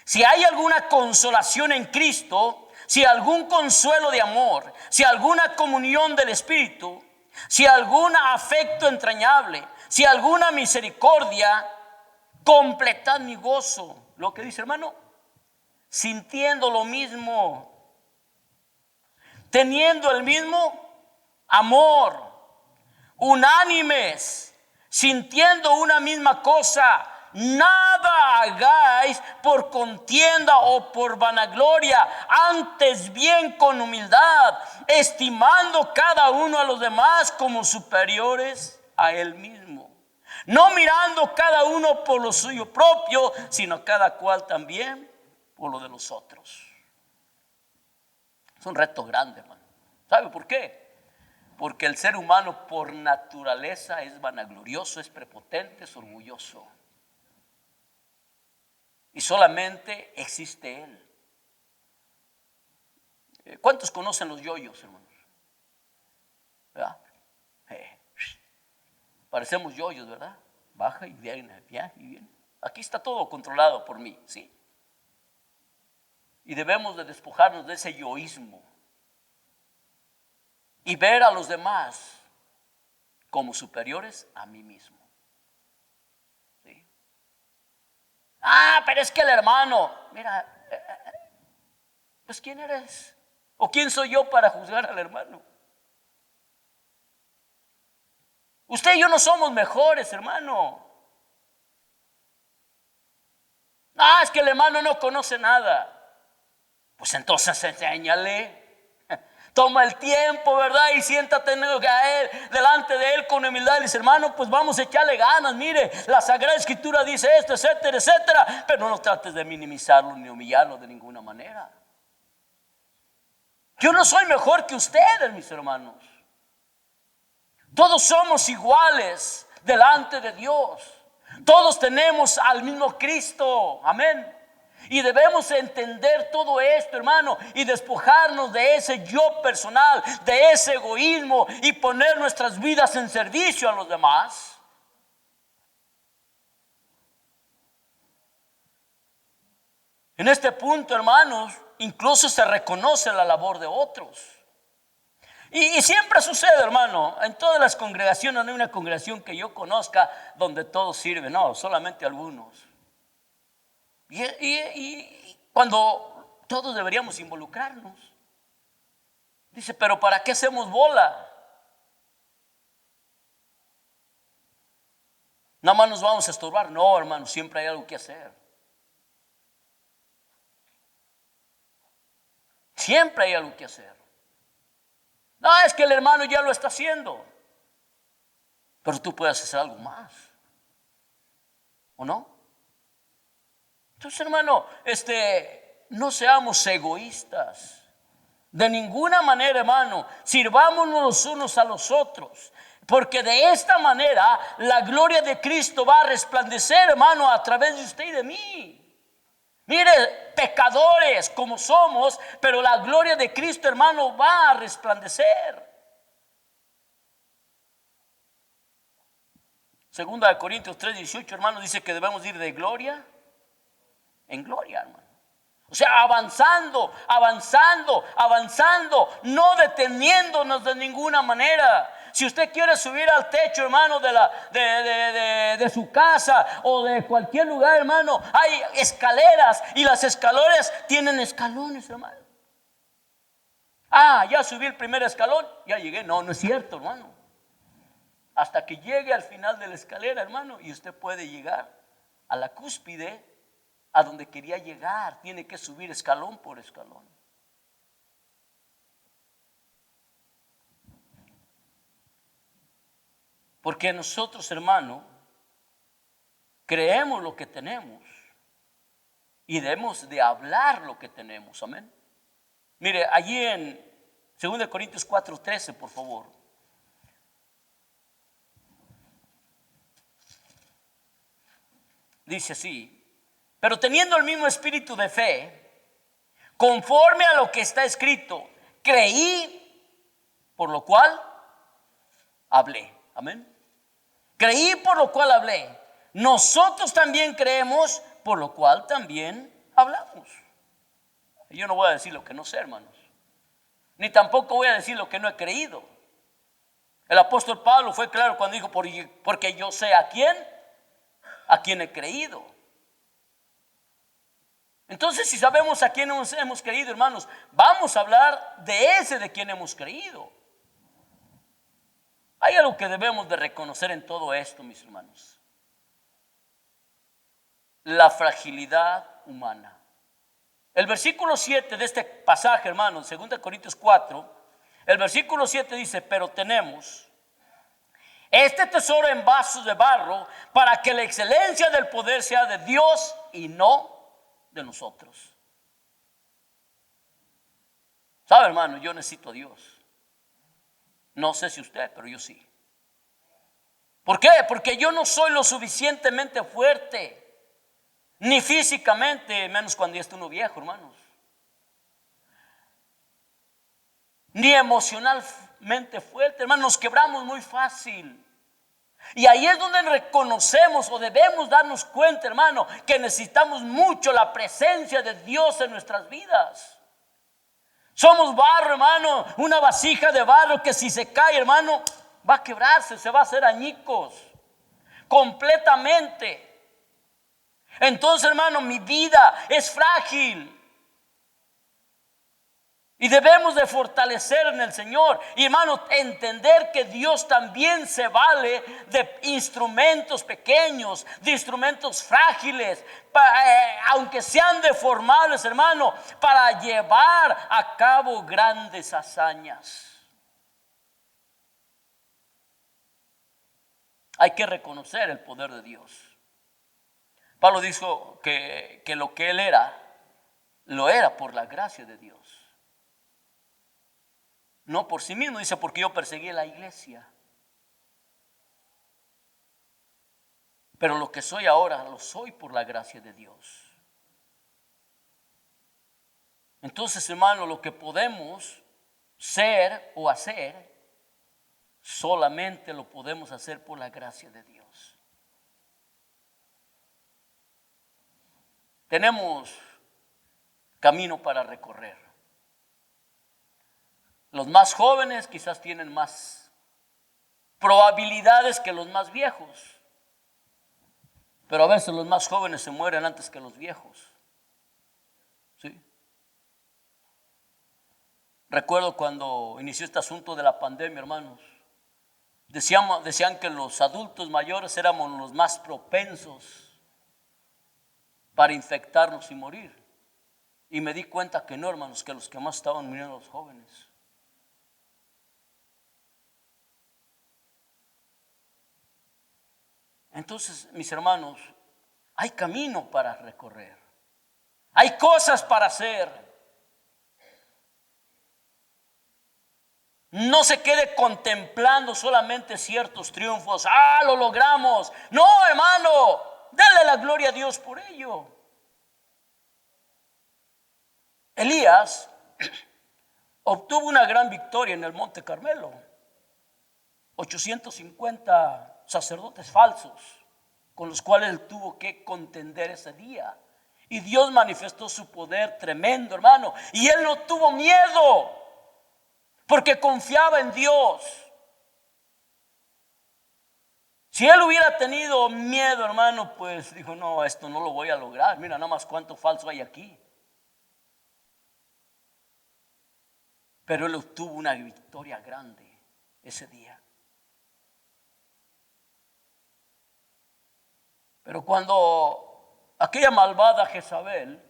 si hay alguna consolación en Cristo, si algún consuelo de amor, si alguna comunión del Espíritu, si algún afecto entrañable, si alguna misericordia, completad mi gozo. Lo que dice, hermano, sintiendo lo mismo, teniendo el mismo amor, unánimes, sintiendo una misma cosa. Nada hagáis por contienda o por vanagloria, antes bien con humildad, estimando cada uno a los demás como superiores a él mismo, no mirando cada uno por lo suyo propio, sino cada cual también por lo de los otros. Es un reto grande, hermano. ¿Sabe por qué? Porque el ser humano por naturaleza es vanaglorioso, es prepotente, es orgulloso. Y solamente existe Él. ¿Cuántos conocen los yoyos, hermanos? ¿Verdad? Parecemos yoyos, ¿verdad? Baja y viene, viaja y viene. Aquí está todo controlado por mí, ¿sí? Y debemos de despojarnos de ese yoísmo y ver a los demás como superiores a mí mismo. ¿Sí? Pero es que el hermano, mira, pues ¿quién eres? ¿O quién soy yo para juzgar al hermano? Usted y yo no somos mejores, hermano. Es que el hermano no conoce nada. Pues entonces enséñale. Toma el tiempo, ¿verdad? Y siéntate delante de él con humildad. Y dice, hermano, pues vamos a echarle ganas. Mire, la Sagrada Escritura dice esto, etcétera, etcétera. Pero no trates de minimizarlo ni humillarlo de ninguna manera. Yo no soy mejor que ustedes, mis hermanos. Todos somos iguales delante de Dios. Todos tenemos al mismo Cristo. Amén. Y debemos entender todo esto, hermano, y despojarnos de ese yo personal, de ese egoísmo, y poner nuestras vidas en servicio a los demás. En este punto, hermanos, incluso se reconoce la labor de otros. Y siempre sucede, hermano, en todas las congregaciones, no hay una congregación que yo conozca donde todos sirven, no, solamente algunos. Y cuando todos deberíamos involucrarnos. Dice, pero ¿para qué hacemos bola? Nada más nos vamos a estorbar. No, hermano, siempre hay algo que hacer. Siempre hay algo que hacer. No, es que el hermano ya lo está haciendo. Pero tú puedes hacer algo más. ¿O no? Entonces, hermano, no seamos egoístas. De ninguna manera, hermano, sirvámonos los unos a los otros. Porque de esta manera la gloria de Cristo va a resplandecer, hermano, a través de usted y de mí. Mire, pecadores como somos, pero la gloria de Cristo, hermano, va a resplandecer. Segunda de Corintios 3:18, hermano, dice que debemos ir de gloria en gloria, hermano. O sea, avanzando, avanzando, avanzando, no deteniéndonos de ninguna manera. Si usted quiere subir al techo, hermano, de su casa o de cualquier lugar, hermano, hay escaleras y las escaleras tienen escalones, hermano. Ya subí el primer escalón, ya llegué. No, no es cierto, hermano. Hasta que llegue al final de la escalera, hermano, y usted puede llegar a la cúspide, a donde quería llegar. Tiene que subir escalón por escalón. Porque nosotros, hermano, creemos lo que tenemos y debemos de hablar lo que tenemos. Amén. Mire, allí en 2 Corintios 4:13, por favor. Dice así: pero teniendo el mismo espíritu de fe, conforme a lo que está escrito, creí, por lo cual hablé. Amén. Creí, por lo cual hablé. Nosotros también creemos, por lo cual también hablamos. Yo no voy a decir lo que no sé, hermanos. Ni tampoco voy a decir lo que no he creído. El apóstol Pablo fue claro cuando dijo: porque yo sé a quién he creído. Entonces, si sabemos a quién hemos creído, hermanos, vamos a hablar de ese de quien hemos creído. Hay algo que debemos de reconocer en todo esto, mis hermanos: la fragilidad humana. El versículo 7 de este pasaje, hermanos, 2 Corintios 4, el versículo 7 dice: pero tenemos este tesoro en vasos de barro, para que la excelencia del poder sea de Dios y no de nosotros. ¿Sabe, hermano? Yo necesito a Dios. No sé si usted, pero yo sí. ¿Por qué? Porque yo no soy lo suficientemente fuerte, ni físicamente, menos cuando ya está uno viejo, hermanos, ni emocionalmente fuerte, hermanos. Nos quebramos muy fácil. Y ahí es donde reconocemos o debemos darnos cuenta, hermano, que necesitamos mucho la presencia de Dios en nuestras vidas. Somos barro, hermano, una vasija de barro que si se cae, hermano, va a quebrarse, se va a hacer añicos completamente. Entonces, hermano, mi vida es frágil. Y debemos de fortalecer en el Señor. Y, hermano, entender que Dios también se vale de instrumentos pequeños, de instrumentos frágiles, aunque sean deformables, hermano, para llevar a cabo grandes hazañas. Hay que reconocer el poder de Dios. Pablo dijo que lo que él era, lo era por la gracia de Dios. No por sí mismo. Dice: porque yo perseguí a la iglesia. Pero lo que soy ahora, lo soy por la gracia de Dios. Entonces, hermano, lo que podemos ser o hacer, solamente lo podemos hacer por la gracia de Dios. Tenemos camino para recorrer. Los más jóvenes quizás tienen más probabilidades que los más viejos, pero a veces los más jóvenes se mueren antes que los viejos. ¿Sí? Recuerdo cuando inició este asunto de la pandemia, hermanos, decían que los adultos mayores éramos los más propensos para infectarnos y morir. Y me di cuenta que no, hermanos, que los que más estaban muriendo los jóvenes. Entonces, mis hermanos, hay camino para recorrer. Hay cosas para hacer. No se quede contemplando solamente ciertos triunfos. Lo logramos. No, hermano, dale la gloria a Dios por ello. Elías obtuvo una gran victoria en el Monte Carmelo. 850 sacerdotes falsos con los cuales él tuvo que contender ese día. Y Dios manifestó su poder tremendo, hermano. Y él no tuvo miedo, porque confiaba en Dios. Si él hubiera tenido miedo, hermano, pues dijo, no, esto no lo voy a lograr. Mira nada más cuánto falso hay aquí. Pero él obtuvo una victoria grande ese día. Pero cuando aquella malvada Jezabel,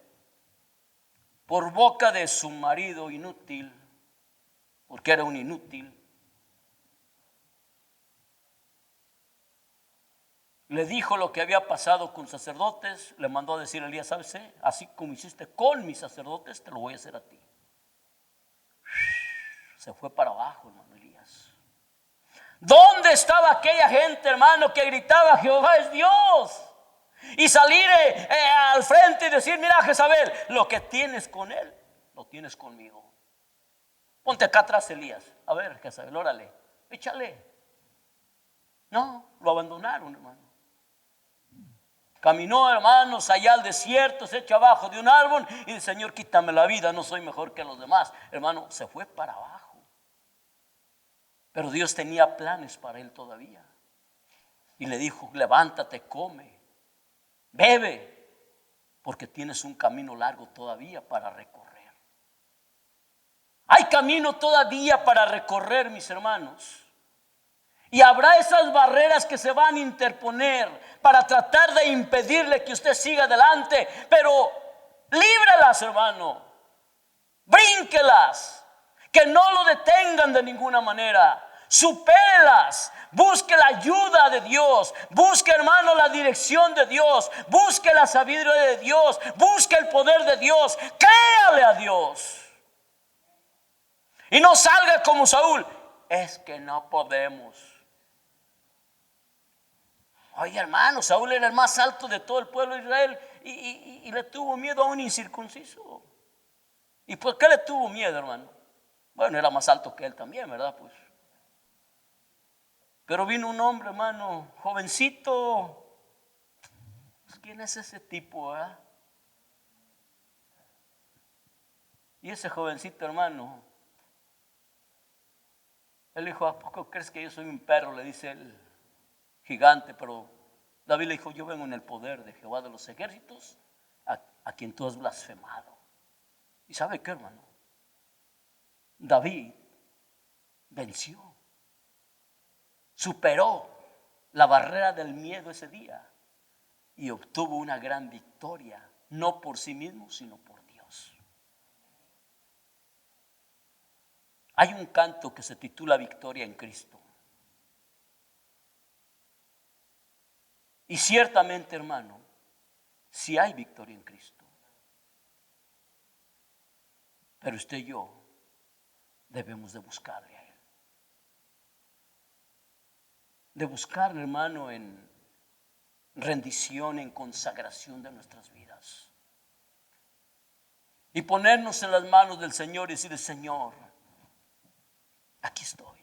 por boca de su marido inútil, porque era un inútil, le dijo lo que había pasado con sacerdotes, le mandó a decir a Elías, ¿sabes? Así como hiciste con mis sacerdotes, te lo voy a hacer a ti. Se fue para abajo, hermano Elías. ¿Dónde estaba aquella gente, hermano, que gritaba, Jehová es Dios? Y salir al frente y decir, mira Jezabel, lo que tienes con él, lo tienes conmigo. Ponte acá atrás, Elías. A ver, Jezabel, órale, échale. No, lo abandonaron, hermano. Caminó, hermanos, allá al desierto, se echa abajo de un árbol y dice, Señor, quítame la vida, no soy mejor que los demás. Hermano, se fue para abajo. Pero Dios tenía planes para él todavía. Y le dijo, levántate, come, bebe, porque tienes un camino largo todavía para recorrer. Hay camino todavía para recorrer, mis hermanos. Y habrá esas barreras que se van a interponer para tratar de impedirle que usted siga adelante. Pero líbrelas, hermano. Brínquelas. Que no lo detengan de ninguna manera. Supérelas. Busque la ayuda de Dios. Busque, hermano, la dirección de Dios. Busque la sabiduría de Dios. Busque el poder de Dios. Créale a Dios. Y no salga como Saúl. Es que no podemos. Oye, hermano, Saúl era el más alto de todo el pueblo de Israel y le tuvo miedo a un incircunciso. ¿Y por qué le tuvo miedo, hermano? Bueno, era más alto que él también, ¿verdad? Pues. Pero vino un hombre, hermano, jovencito. ¿Quién es ese tipo, Y ese jovencito, hermano, él dijo, ¿a poco crees que yo soy un perro? Le dice el gigante, pero David le dijo, yo vengo en el poder de Jehová de los ejércitos, a quien tú has blasfemado. ¿Y sabe qué, hermano? David venció, superó la barrera del miedo ese día y obtuvo una gran victoria, no por sí mismo, sino por Dios. Hay un canto que se titula Victoria en Cristo. Y ciertamente, hermano, si hay victoria en Cristo. Pero usted y yo debemos de buscarle a Él. De buscarle, hermano, en rendición, en consagración de nuestras vidas. Y ponernos en las manos del Señor y decirle, Señor, aquí estoy.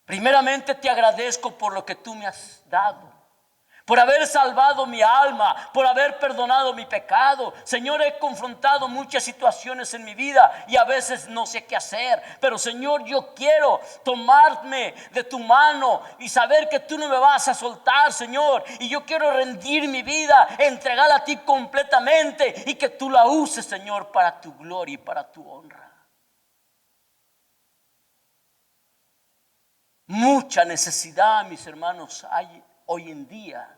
Primeramente te agradezco por lo que tú me has dado, por haber salvado mi alma, por haber perdonado mi pecado. Señor, he confrontado muchas situaciones en mi vida y a veces no sé qué hacer. Pero Señor, yo quiero tomarme de tu mano y saber que tú no me vas a soltar, Señor. Y yo quiero rendir mi vida, entregarla a ti completamente y que tú la uses, Señor, para tu gloria y para tu honra. Mucha necesidad, mis hermanos, hay hoy en día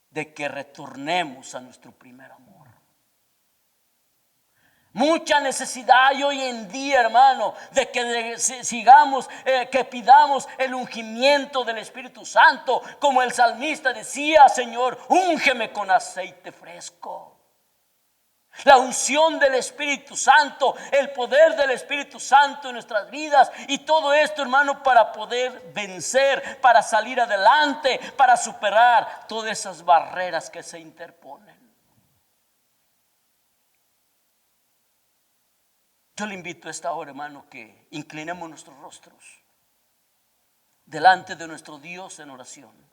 de que retornemos a nuestro primer amor. Mucha necesidad hay hoy en día, hermano, de que sigamos, que pidamos el ungimiento del Espíritu Santo, como el salmista decía, Señor, úngeme con aceite fresco. La unción del Espíritu Santo, el poder del Espíritu Santo en nuestras vidas. Y todo esto, hermano, para poder vencer, para salir adelante, para superar todas esas barreras que se interponen. Yo le invito a esta hora, hermano, que inclinemos nuestros rostros delante de nuestro Dios en oración.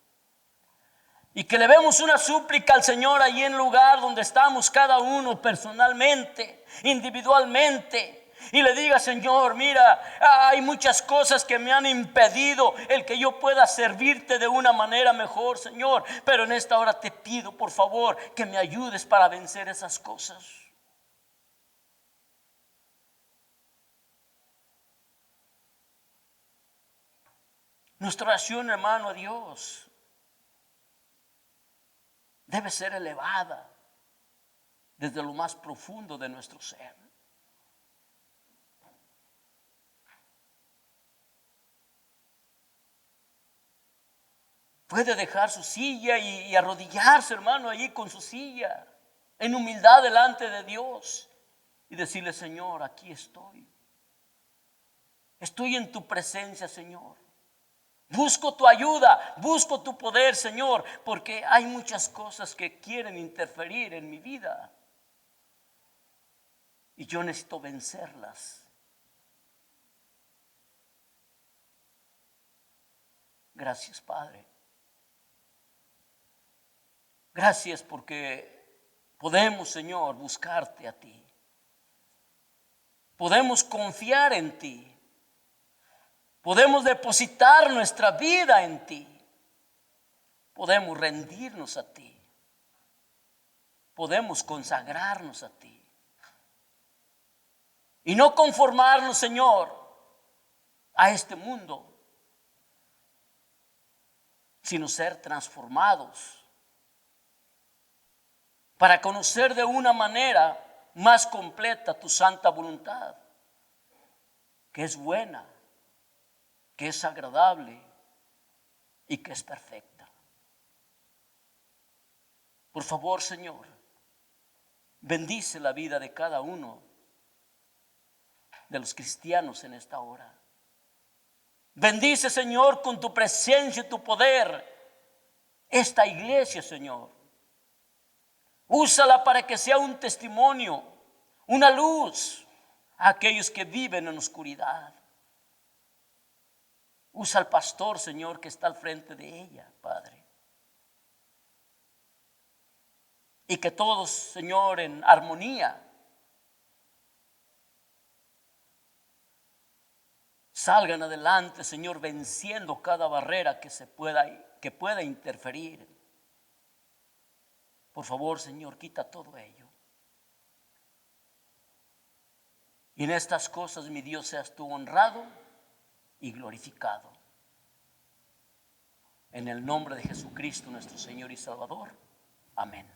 Y que le demos una súplica al Señor allí en el lugar donde estamos cada uno personalmente, individualmente. Y le diga: Señor, mira, hay muchas cosas que me han impedido el que yo pueda servirte de una manera mejor, Señor. Pero en esta hora te pido, por favor, que me ayudes para vencer esas cosas. Nuestra oración, hermano, a Dios debe ser elevada desde lo más profundo de nuestro ser. Puede dejar su silla y arrodillarse, hermano, allí con su silla, en humildad delante de Dios, y decirle: Señor, aquí estoy. Estoy en tu presencia, Señor. Busco tu ayuda, busco tu poder, Señor, porque hay muchas cosas que quieren interferir en mi vida. Y yo necesito vencerlas. Gracias, Padre. Gracias porque podemos, Señor, buscarte a ti. Podemos confiar en ti. Podemos depositar nuestra vida en ti. Podemos rendirnos a ti. Podemos consagrarnos a ti. Y no conformarnos, Señor, a este mundo, sino ser transformados para conocer de una manera más completa tu santa voluntad, que es buena, que es agradable y que es perfecta. Por favor, Señor, bendice la vida de cada uno de los cristianos en esta hora. Bendice, Señor, con tu presencia y tu poder esta iglesia, Señor. Úsala para que sea un testimonio, una luz a aquellos que viven en oscuridad. Usa al pastor, Señor, que está al frente de ella, Padre. Y que todos, Señor, en armonía salgan adelante, Señor, venciendo cada barrera que pueda interferir. Por favor, Señor, quita todo ello. Y en estas cosas, mi Dios, seas tú honrado y glorificado. En el nombre de Jesucristo, nuestro Señor y Salvador. Amén.